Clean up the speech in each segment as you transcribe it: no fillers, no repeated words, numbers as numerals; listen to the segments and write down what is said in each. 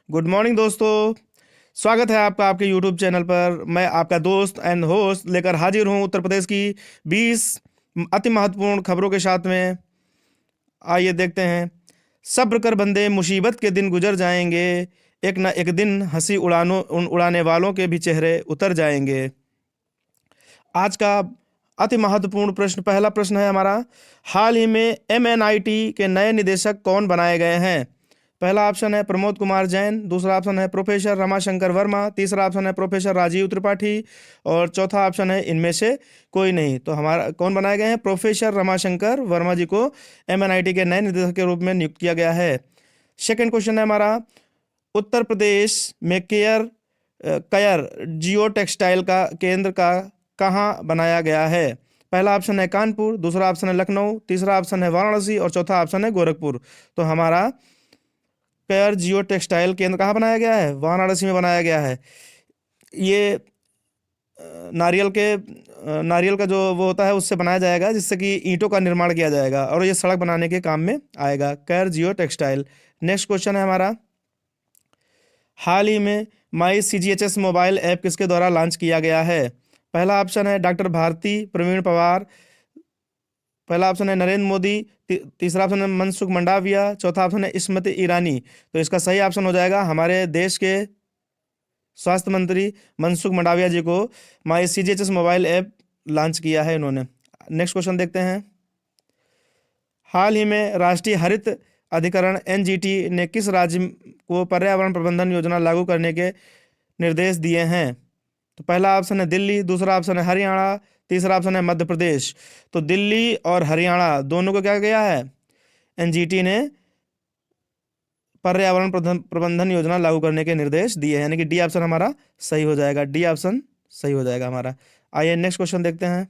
Good morning दोस्तों। स्वागत है आपका आपके यूट्यूब चैनल पर। मैं आपका दोस्त एंड होस्ट लेकर हाजिर हूं उत्तर प्रदेश की 20 अति महत्वपूर्ण खबरों के साथ में। आइए देखते हैं। सब्र कर बंदे, मुसीबत के दिन गुजर जाएंगे। एक न एक दिन हंसी उड़ाने वालों के भी चेहरे उतर जाएंगे। आज का अति महत्वपूर्ण प्रश्न, पहला प्रश्न है हमारा, हाल ही में एमएनआईटी के नए निदेशक कौन बनाए गए हैं? पहला ऑप्शन है प्रमोद कुमार जैन, दूसरा ऑप्शन है प्रोफेसर रमाशंकर वर्मा, तीसरा ऑप्शन है प्रोफेसर राजीव त्रिपाठी और चौथा ऑप्शन है इनमें से कोई नहीं। तो हमारा कौन बनाए गए हैं? प्रोफेसर रमाशंकर वर्मा जी को एमएनआईटी के नए निदेशक के रूप में नियुक्त किया गया है। सेकंड क्वेश्चन है हमारा, उत्तर प्रदेश में कयर जियो टेक्सटाइल का केंद्र का कहाँ बनाया गया है? पहला ऑप्शन है कानपुर, दूसरा ऑप्शन है लखनऊ, तीसरा ऑप्शन है वाराणसी और चौथा ऑप्शन है गोरखपुर। तो हमारा कयर जियो टेक्सटाइल केंद्र कहाँ बनाया गया है? वाराणसी में बनाया गया है। ये नारियल के नारियल का जो वो होता है उससे बनाया जाएगा, जिससे कि ईंटों का निर्माण किया जाएगा और ये सड़क बनाने के काम में आएगा, कयर जियो टेक्सटाइल। नेक्स्ट क्वेश्चन है हमारा, हाल ही में माई सीजीएचएस मोबाइल ऐप किसके द्वारा लॉन्च किया गया है? पहला ऑप्शन है डॉक्टर भारती प्रवीण पवार, पहला ऑप्शन है नरेंद्र मोदी, तीसरा ऑप्शन है मनसुख मंडाविया, चौथा ऑप्शन है स्मृति ईरानी। तो इसका सही ऑप्शन हो जाएगा हमारे देश के स्वास्थ्य मंत्री मनसुख मंडाविया जी को माई सीजीएचएस मोबाइल ऐप लॉन्च किया है इन्होंने। नेक्स्ट क्वेश्चन देखते हैं, हाल ही में राष्ट्रीय हरित अधिकरण एनजीटी ने किस राज्य को पर्यावरण प्रबंधन योजना लागू करने के निर्देश दिए हैं? तो पहला ऑप्शन है दिल्ली, दूसरा ऑप्शन है हरियाणा, तीसरा ऑप्शन है मध्य प्रदेश। तो दिल्ली और हरियाणा दोनों को क्या किया है? एनजीटी ने पर्यावरण प्रबंधन योजना लागू करने के निर्देश दिए हैं, यानी कि डी ऑप्शन हमारा सही हो जाएगा। डी ऑप्शन सही हो जाएगा हमारा। आइए नेक्स्ट क्वेश्चन देखते हैं,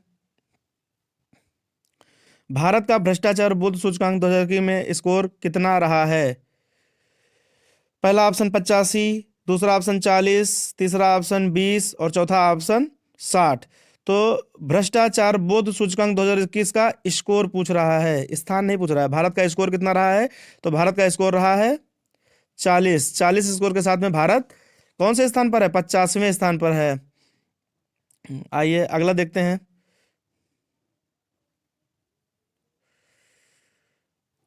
भारत का भ्रष्टाचार बुद्ध सूचकांक 2021 में स्कोर कितना रहा है? पहला ऑप्शन 85, दूसरा ऑप्शन 40, तीसरा ऑप्शन 20 और चौथा ऑप्शन 60। तो भ्रष्टाचार बोध सूचकांक 2021 का स्कोर पूछ रहा है, स्थान नहीं पूछ रहा है। भारत का स्कोर कितना रहा है? तो भारत का स्कोर रहा है 40। 40 स्कोर के साथ में भारत कौन से स्थान पर है? 50वें स्थान पर है। आइए अगला देखते हैं,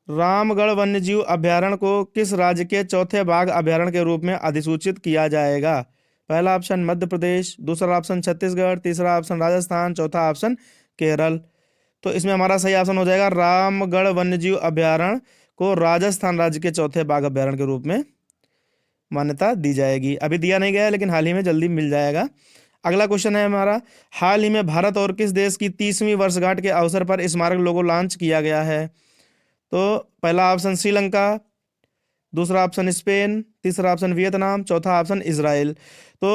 रामगढ़ वन्यजीव अभयारण्य को किस राज्य के चौथे बाघ अभयारण्य के रूप में अधिसूचित किया जाएगा? पहला ऑप्शन मध्य प्रदेश, दूसरा ऑप्शन छत्तीसगढ़, तीसरा ऑप्शन राजस्थान, चौथा ऑप्शन केरल। तो इसमें हमारा सही ऑप्शन हो जाएगा रामगढ़ वन्यजीव अभयारण्य को राजस्थान राज्य के चौथे बाघ अभयारण्य के रूप में मान्यता दी जाएगी। अभी दिया नहीं गया है, लेकिन हाल ही में जल्दी मिल जाएगा। अगला क्वेश्चन है हमारा, हाल ही में भारत और किस देश की 30वीं वर्षगांठ के अवसर पर स्मारक लोगो लॉन्च किया गया है? तो पहला ऑप्शन श्रीलंका, दूसरा ऑप्शन स्पेन, तीसरा ऑप्शन वियतनाम, चौथा ऑप्शन इजराइल। तो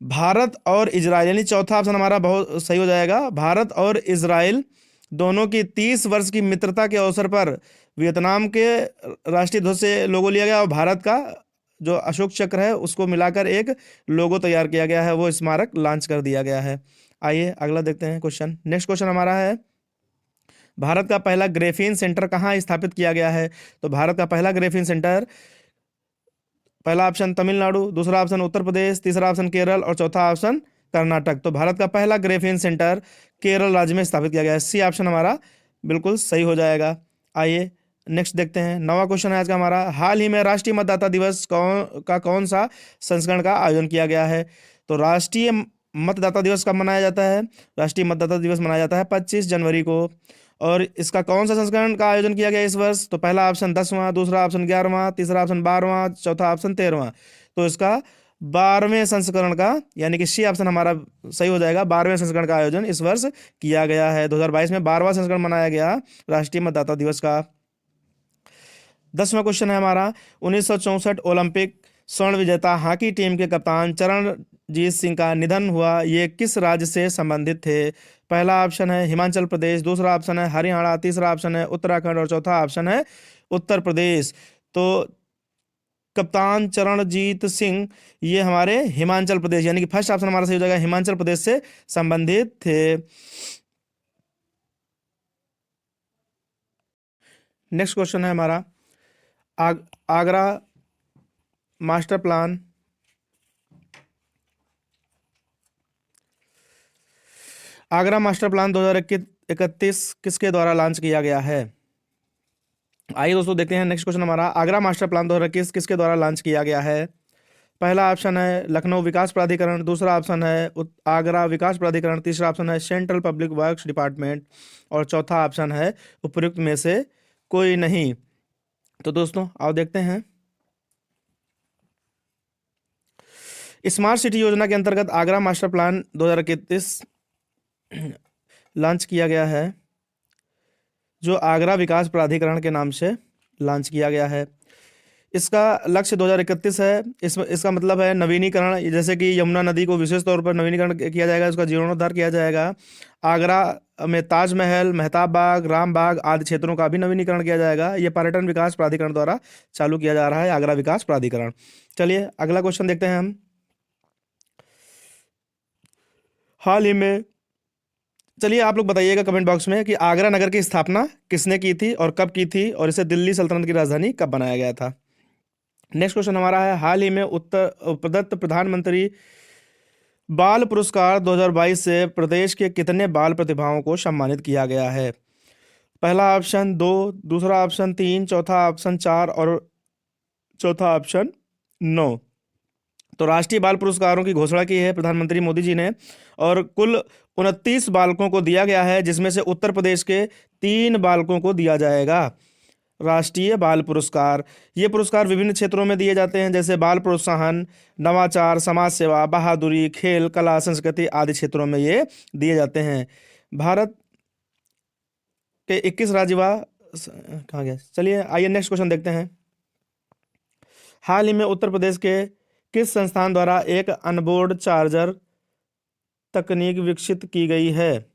भारत और इजराइल, यानी चौथा ऑप्शन हमारा बहुत सही हो जाएगा। भारत और इजराइल दोनों की 30 वर्ष की मित्रता के अवसर पर वियतनाम के राष्ट्रीय ध्वज से लोगो लिया गया और भारत का जो अशोक चक्र है उसको मिलाकर एक लोगो तैयार किया गया है, वो स्मारक लॉन्च कर दिया गया है। आइए अगला देखते हैं क्वेश्चन। नेक्स्ट क्वेश्चन हमारा है, भारत का पहला ग्रेफीन सेंटर कहाँ स्थापित किया गया है? तो भारत का पहला ग्रेफीन सेंटर, पहला ऑप्शन तमिलनाडु, दूसरा ऑप्शन उत्तर प्रदेश, तीसरा ऑप्शन केरल और चौथा ऑप्शन कर्नाटक। तो भारत का पहला ग्रेफीन सेंटर केरल राज्य में स्थापित किया गया है। सी ऑप्शन हमारा बिल्कुल सही हो जाएगा। आइए नेक्स्ट देखते हैं, नवा क्वेश्चन है आज का हमारा, हाल ही में राष्ट्रीय मतदाता दिवस कौन सा संस्करण का आयोजन किया गया है? तो राष्ट्रीय मतदाता दिवस कब मनाया जाता है? राष्ट्रीय मतदाता दिवस मनाया जाता है 25 जनवरी को। और इसका कौन सा संस्करण का आयोजन किया गया इस वर्ष? तो पहला ऑप्शन 10वां, दूसरा ऑप्शन 11वां, तीसरा ऑप्शन 12वां, चौथा ऑप्शन 13वां। तो इसका 12वें संस्करण का, यानी कि सी ऑप्शन हमारा सही हो जाएगा। 12वें संस्करण का आयोजन इस वर्ष किया गया है। 2022 में 12वां संस्करण मनाया गया राष्ट्रीय मतदाता दिवस का। 10वां क्वेश्चन है हमारा, 1964 ओलंपिक स्वर्ण विजेता हॉकी टीम के कप्तान चरणजीत सिंह का निधन हुआ, ये किस राज्य से संबंधित थे? पहला ऑप्शन है हिमाचल प्रदेश, दूसरा ऑप्शन है हरियाणा, तीसरा ऑप्शन है उत्तराखंड और चौथा ऑप्शन है उत्तर प्रदेश। तो कप्तान चरणजीत सिंह ये हमारे हिमाचल प्रदेश, यानी कि फर्स्ट ऑप्शन हमारा सही हो जाएगा, हिमाचल प्रदेश से संबंधित थे। नेक्स्ट क्वेश्चन है हमारा, आग, Agra master plan Agra master plan 2031 किसके द्वारा लॉन्च किया गया है? आइए दोस्तों देखते हैं नेक्स्ट क्वेश्चन हमारा। आगरा मास्टर प्लान 2021 किसके द्वारा लॉन्च किया गया है? पहला ऑप्शन है लखनऊ विकास प्राधिकरण, दूसरा ऑप्शन है आगरा विकास प्राधिकरण, तीसरा ऑप्शन है सेंट्रल पब्लिक वर्क्स डिपार्टमेंट और चौथा ऑप्शन है उपयुक्त में से कोई नहीं। तो दोस्तों आओ देखते हैं। स्मार्ट सिटी योजना के अंतर्गत आगरा मास्टर प्लान 2031 लॉन्च किया गया है, जो आगरा विकास प्राधिकरण के नाम से लॉन्च किया गया है। इसका लक्ष्य 2031 है। इसका मतलब है नवीनीकरण, जैसे कि यमुना नदी को विशेष तौर पर नवीनीकरण किया जाएगा, इसका जीर्णोद्धार किया जाएगा। आगरा में ताजमहल, मेहताब बाग, राम बाग आदि क्षेत्रों का भी नवीनीकरण किया जाएगा। ये पर्यटन विकास प्राधिकरण द्वारा चालू किया जा रहा है, आगरा विकास प्राधिकरण। चलिए अगला क्वेश्चन देखते हैं हम। हाल ही में, चलिए आप लोग बताइएगा कमेंट बॉक्स में कि आगरा नगर की स्थापना किसने की थी और कब की थी, और इसे दिल्ली सल्तनत की राजधानी कब बनाया गया था। नेक्स्ट क्वेश्चन हमारा है, हाल ही में प्रदत्त प्रधानमंत्री बाल पुरस्कार 2022 से प्रदेश के कितने बाल प्रतिभाओं को सम्मानित किया गया है? पहला ऑप्शन 2, दूसरा ऑप्शन 3, चौथा ऑप्शन 4 और चौथा ऑप्शन 9। तो राष्ट्रीय बाल पुरस्कारों की घोषणा की है प्रधानमंत्री मोदी जी ने, और कुल 29 बालकों को दिया गया है, जिसमें से उत्तर प्रदेश के 3 बालकों को दिया जाएगा राष्ट्रीय बाल पुरस्कार। ये पुरस्कार विभिन्न क्षेत्रों में दिए जाते हैं, जैसे बाल प्रोत्साहन, नवाचार, समाज सेवा, बहादुरी, खेल, कला, संस्कृति आदि क्षेत्रों में ये दिए जाते हैं। भारत के 21 कहाँ गया, चलिए आइए नेक्स्ट क्वेश्चन देखते हैं। हाल ही में उत्तर प्रदेश के किस संस्थान द्वारा एक ऑनबोर्ड चार्जर तकनीक विकसित की गई है,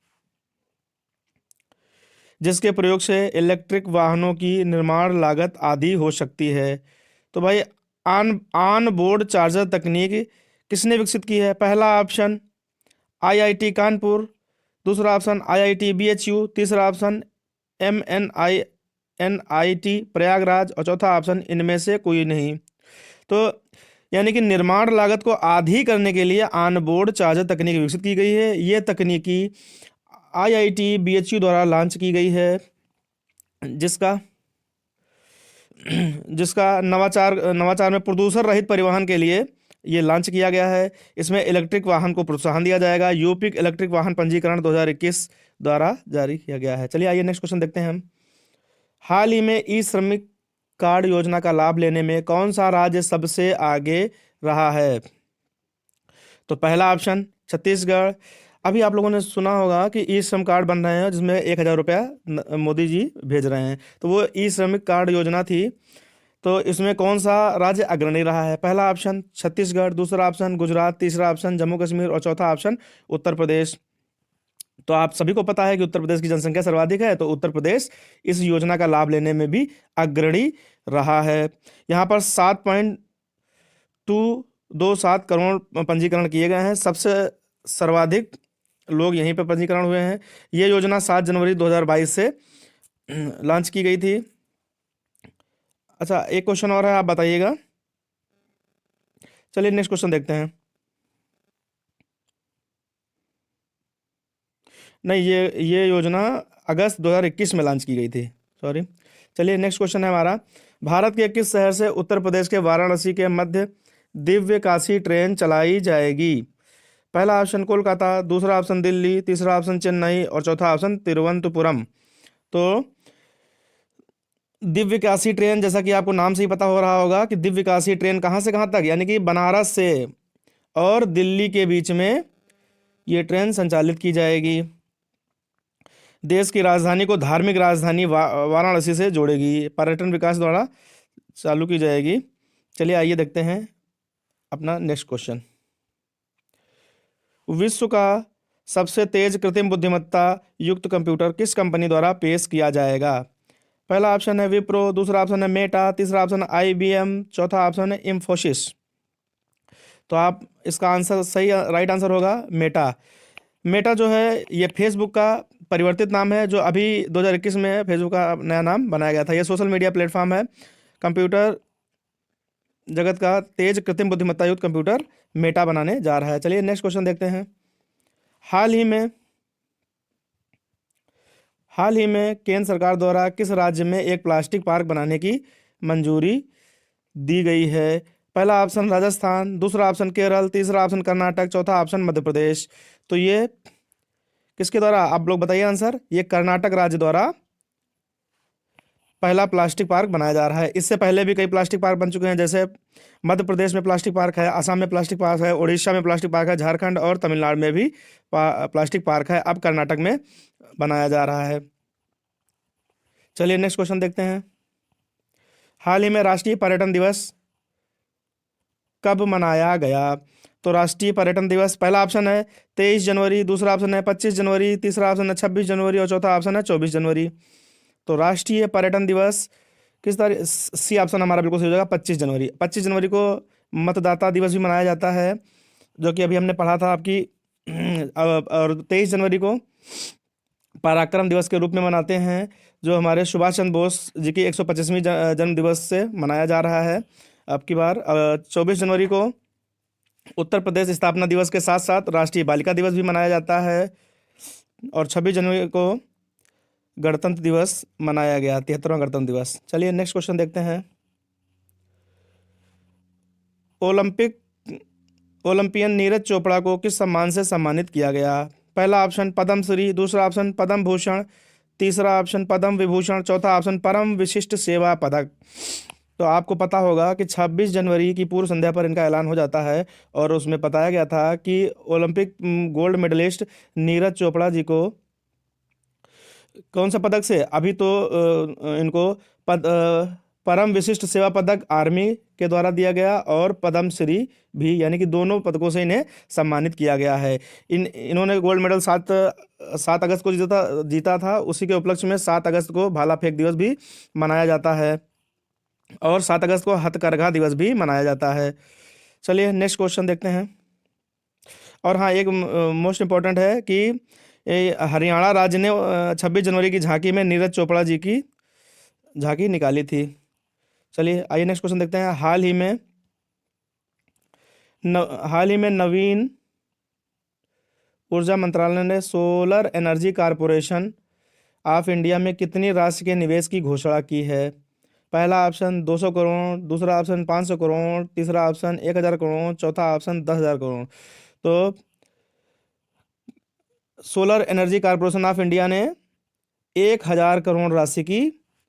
जिसके प्रयोग से इलेक्ट्रिक वाहनों की निर्माण लागत आधी हो सकती है? तो भाई ऑन बोर्ड चार्जर तकनीक किसने विकसित की है? पहला ऑप्शन आईआईटी कानपुर, दूसरा ऑप्शन आईआईटी बीएचयू, तीसरा ऑप्शन एमएनआईटी प्रयागराज और चौथा ऑप्शन इनमें से कोई नहीं। तो यानी कि निर्माण लागत को आधी करने के लिए ऑन बोर्ड चार्जर तकनीक विकसित की गई है। ये तकनीकी आईआईटी बीएचयू द्वारा लॉन्च की गई है, जिसका नवाचार में प्रदूषण रहित परिवहन के लिए ये लॉन्च किया गया है। इसमें इलेक्ट्रिक वाहन को प्रोत्साहन दिया जाएगा। यूपी इलेक्ट्रिक वाहन पंजीकरण 2021 द्वारा जारी किया गया है। चलिए आइए नेक्स्ट क्वेश्चन देखते हैं हम। हाल ही में ई श्रमिक कार्ड योजना का लाभ लेने में कौन सा राज्य सबसे आगे रहा है? तो पहला ऑप्शन छत्तीसगढ़। अभी आप लोगों ने सुना होगा कि ई श्रम कार्ड बन रहे हैं, जिसमें 1000 रुपया मोदी जी भेज रहे हैं, तो वो ई श्रमिक कार्ड योजना थी। तो इसमें कौन सा राज्य अग्रणी रहा है? पहला ऑप्शन छत्तीसगढ़, दूसरा ऑप्शन गुजरात, तीसरा ऑप्शन जम्मू कश्मीर और चौथा ऑप्शन उत्तर प्रदेश। तो आप सभी को पता है कि उत्तर प्रदेश की जनसंख्या सर्वाधिक है, तो उत्तर प्रदेश इस योजना का लाभ लेने में भी अग्रणी रहा है। यहाँ पर 7.227 करोड़ पंजीकरण किए गए हैं। सबसे सर्वाधिक लोग यहीं पर पंजीकरण हुए हैं। ये योजना 7 जनवरी 2022 से लॉन्च की गई थी। अच्छा, एक क्वेश्चन और है, आप बताइएगा। चलिए नेक्स्ट क्वेश्चन देखते हैं। नहीं, ये योजना अगस्त 2021 में लॉन्च की गई थी, सॉरी। चलिए नेक्स्ट क्वेश्चन है हमारा, भारत के किस शहर से उत्तर प्रदेश के वाराणसी के मध्य दिव्य काशी ट्रेन चलाई जाएगी? पहला ऑप्शन कोलकाता, दूसरा ऑप्शन दिल्ली, तीसरा ऑप्शन चेन्नई और चौथा ऑप्शन तिरुवनंतपुरम। तो दिव्य काशी ट्रेन, जैसा कि आपको नाम से ही पता हो रहा होगा कि दिव्य काशी ट्रेन कहाँ से कहाँ तक, यानी कि बनारस से और दिल्ली के बीच में ये ट्रेन संचालित की जाएगी। देश की राजधानी को धार्मिक राजधानी वाराणसी से जोड़ेगी। पर्यटन विकास द्वारा चालू की जाएगी। चलिए आइए देखते हैं अपना नेक्स्ट क्वेश्चन। विश्व का सबसे तेज कृत्रिम बुद्धिमत्ता युक्त कंप्यूटर किस कंपनी द्वारा पेश किया जाएगा? पहला ऑप्शन है विप्रो, दूसरा ऑप्शन है मेटा, तीसरा ऑप्शन है आईबीएम, चौथा ऑप्शन है इंफोसिस। तो आप इसका आंसर सही राइट आंसर होगा मेटा। मेटा जो है ये फेसबुक का परिवर्तित नाम है, जो अभी 2021 में फेसबुक का नया नाम बनाया गया था। ये सोशल मीडिया प्लेटफॉर्म है। कंप्यूटर जगत का तेज कृत्रिम बुद्धिमत्ता युक्त कंप्यूटर मेटा बनाने जा रहा है। चलिए नेक्स्ट क्वेश्चन देखते हैं। हाल ही में केंद्र सरकार द्वारा किस राज्य में एक प्लास्टिक पार्क बनाने की मंजूरी दी गई है? पहला ऑप्शन राजस्थान, दूसरा ऑप्शन केरल, तीसरा ऑप्शन कर्नाटक, चौथा ऑप्शन मध्य प्रदेश। तो ये किसके द्वारा, आप लोग बताइए आंसर। ये कर्नाटक राज्य द्वारा पहला प्लास्टिक पार्क बनाया जा रहा है। इससे पहले भी कई प्लास्टिक पार्क बन चुके हैं, जैसे मध्य प्रदेश में प्लास्टिक पार्क है, असम में प्लास्टिक पार्क है, उड़ीसा में प्लास्टिक पार्क है, झारखंड और तमिलनाडु में भी प्लास्टिक पार्क है। अब कर्नाटक में बनाया जा रहा है। चलिए नेक्स्ट क्वेश्चन देखते हैं। हाल ही में राष्ट्रीय पर्यटन दिवस कब मनाया गया? तो राष्ट्रीय पर्यटन दिवस, पहला ऑप्शन है 23 जनवरी, दूसरा ऑप्शन है 25 जनवरी, तीसरा ऑप्शन है 26 जनवरी और चौथा ऑप्शन है 24 जनवरी। तो राष्ट्रीय पर्यटन दिवस किस तारीख, सी ऑप्शन हमारा बिल्कुल सही हो जाएगा, 25 जनवरी। 25 जनवरी को मतदाता दिवस भी मनाया जाता है, जो कि अभी हमने पढ़ा था आपकी। और 23 जनवरी को पराक्रम दिवस के रूप में मनाते हैं, जो हमारे सुभाष चंद्र बोस जी की 125वीं जन्म दिवस से मनाया जा रहा है। अब की बार 24 जनवरी को उत्तर प्रदेश स्थापना दिवस के साथ साथ राष्ट्रीय बालिका दिवस भी मनाया जाता है, और 26 जनवरी को गणतंत्र दिवस मनाया गया, 73वां गणतंत्र दिवस। चलिए नेक्स्ट क्वेश्चन देखते हैं। ओलंपियन नीरज चोपड़ा को किस सम्मान से सम्मानित किया गया? पहला ऑप्शन पद्म श्री, दूसरा ऑप्शन पद्म भूषण, तीसरा ऑप्शन पद्म विभूषण, चौथा ऑप्शन परम विशिष्ट सेवा पदक। तो आपको पता होगा कि 26 जनवरी की पूर्व संध्या पर इनका ऐलान हो जाता है, और उसमें बताया गया था कि Olympic gold medalist Neeraj Chopra ji को कौन सा पदक से, अभी तो इनको परम विशिष्ट सेवा पदक आर्मी के द्वारा दिया गया, और पद्म श्री भी, यानी कि दोनों पदकों से इन्हें सम्मानित किया गया है। इन्होंने गोल्ड मेडल 7 अगस्त को जीता था। उसी के उपलक्ष्य में 7 अगस्त को भाला फेंक दिवस भी मनाया जाता है, और 7 अगस्त को हथकरघा दिवस भी मनाया जाता है। चलिए नेक्स्ट क्वेश्चन देखते हैं। और हाँ, एक मोस्ट इम्पॉर्टेंट है कि हरियाणा राज्य ने 26 जनवरी की झांकी में नीरज चोपड़ा जी की झांकी निकाली थी। चलिए आइए नेक्स्ट क्वेश्चन देखते हैं। हाल ही में नवीन ऊर्जा मंत्रालय ने solar energy corporation of India में कितनी राशि के निवेश की घोषणा की है? पहला ऑप्शन 200 करोड़, दूसरा ऑप्शन 500 करोड़, तीसरा ऑप्शन 1000 करोड़, चौथा ऑप्शन 10,000 करोड़। तो solar energy corporation of India ने 1000 करोड़ राशि की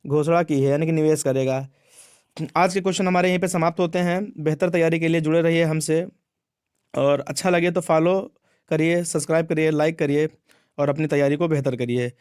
घोषणा की है, यानी कि निवेश करेगा। आज के क्वेश्चन हमारे यहीं पे समाप्त होते हैं। बेहतर तैयारी के लिए जुड़े रहिए हमसे, और अच्छा लगे तो फॉलो करिए, सब्सक्राइब करिए, लाइक करिए, और अपनी तैयारी को बेहतर करिए।